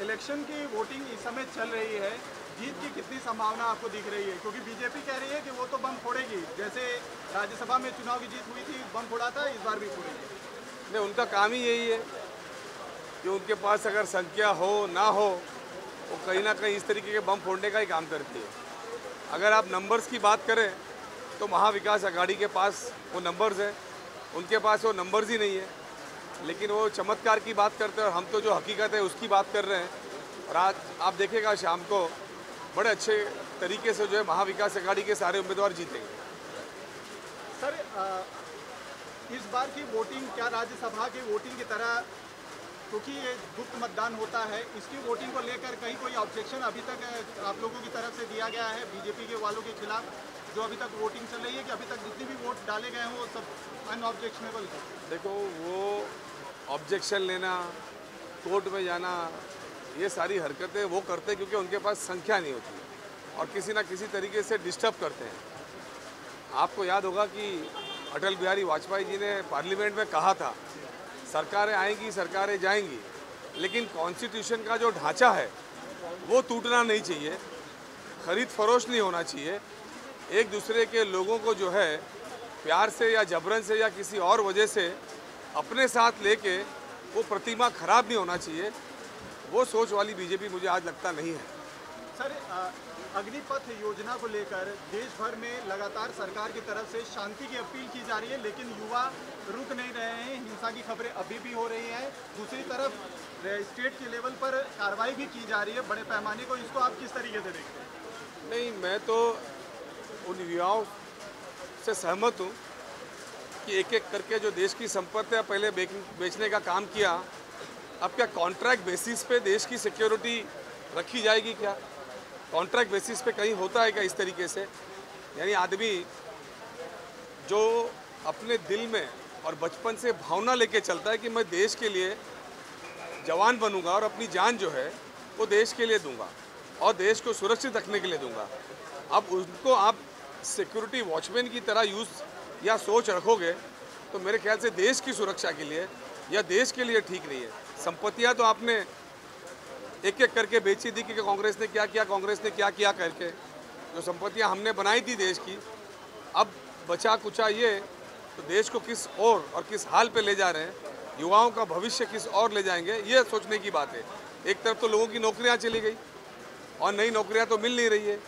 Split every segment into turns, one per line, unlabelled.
Election की voting इस समय चल रही है, जीत की कितनी संभावना आपको दिख रही है? क्योंकि बीजेपी कह रही है कि वो तो बम फोड़ेगी, जैसे राज्यसभा में चुनाव की जीत हुई थी, बम फोड़ा था, इस बार भी फोड़ेगी।
नहीं, उनका काम ही यही है कि उनके पास अगर संख्या हो ना हो, वो कहीं ना कहीं इस तरीके के बम फोड़ने का ही काम करती है। अगर आप नंबर्स की बात करें तो महाविकास आघाड़ी के पास वो नंबर्स हैं, उनके पास वो नंबर्स ही नहीं है। लेकिन वो चमत्कार की बात करते हैं और हम तो जो हकीकत है उसकी बात कर रहे हैं। और आज आप देखेगा शाम को बड़े अच्छे तरीके से जो है महाविकास आघाड़ी के सारे उम्मीदवार जीतेंगे।
सर, इस बार की वोटिंग क्या राज्यसभा की वोटिंग की तरह, क्योंकि ये गुप्त मतदान होता है, इसकी वोटिंग को लेकर कहीं कोई ऑब्जेक्शन अभी तक आप लोगों की तरफ से दिया गया है बीजेपी के वालों के खिलाफ, जो अभी तक वोटिंग चल रही है, कि अभी तक जितनी भी वोट डाले गए हैं वो सब अनऑब्जेक्शनेबल है?
देखो, वो ऑब्जेक्शन लेना, कोर्ट में जाना, ये सारी हरकतें वो करते हैं क्योंकि उनके पास संख्या नहीं होती और किसी ना किसी तरीके से डिस्टर्ब करते हैं। आपको याद होगा कि अटल बिहारी वाजपेयी जी ने पार्लियामेंट में कहा था, सरकारें आएंगी, सरकारें जाएंगी, लेकिन कॉन्स्टिट्यूशन का जो ढांचा है वो टूटना नहीं चाहिए, खरीद फरोश नहीं होना चाहिए। एक दूसरे के लोगों को जो है प्यार से या जबरन से या किसी और वजह से अपने साथ लेके वो प्रतिमा खराब नहीं होना चाहिए। वो सोच वाली बीजेपी मुझे आज लगता नहीं है।
सर, अग्निपथ योजना को लेकर देश भर में लगातार सरकार की तरफ से शांति की अपील की जा रही है, लेकिन युवा रुक नहीं रहे हैं, हिंसा की खबरें अभी भी हो रही हैं। दूसरी तरफ स्टेट के लेवल पर कार्रवाई भी की जा रही है बड़े पैमाने को, इसको आप किस तरीके से देखते हैं?
नहीं, मैं तो उन युवाओं से सहमत हूँ कि एक एक करके जो देश की संपत्तियाँ पहले बेचने का काम किया, अब क्या कॉन्ट्रैक्ट बेसिस पे देश की सिक्योरिटी रखी जाएगी? क्या कॉन्ट्रैक्ट बेसिस पे कहीं होता है क्या इस तरीके से? यानी आदमी जो अपने दिल में और बचपन से भावना लेके चलता है कि मैं देश के लिए जवान बनूंगा और अपनी जान जो है वो देश के लिए दूंगा और देश को सुरक्षित रखने के लिए दूंगा, अब उनको आप सिक्योरिटी वॉचमैन की तरह यूज़ या सोच रखोगे तो मेरे ख्याल से देश की सुरक्षा के लिए या देश के लिए ठीक नहीं है। संपत्तियां तो आपने एक एक करके बेची थी कि कांग्रेस ने क्या किया, कांग्रेस ने क्या किया करके, जो संपत्तियां हमने बनाई थी देश की, अब बचा कुचा ये तो देश को किस और किस हाल पे ले जा रहे हैं, युवाओं का भविष्य किस और ले जाएंगे, ये सोचने की बात है। एक तरफ तो लोगों की नौकरियां चली गई और नई नौकरियां तो मिल नहीं रही है,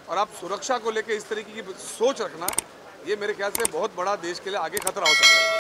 और आप सुरक्षा को लेकर इस तरीके की सोच रखना, ये मेरे ख्याल से बहुत बड़ा देश के लिए आगे खतरा हो सकता है।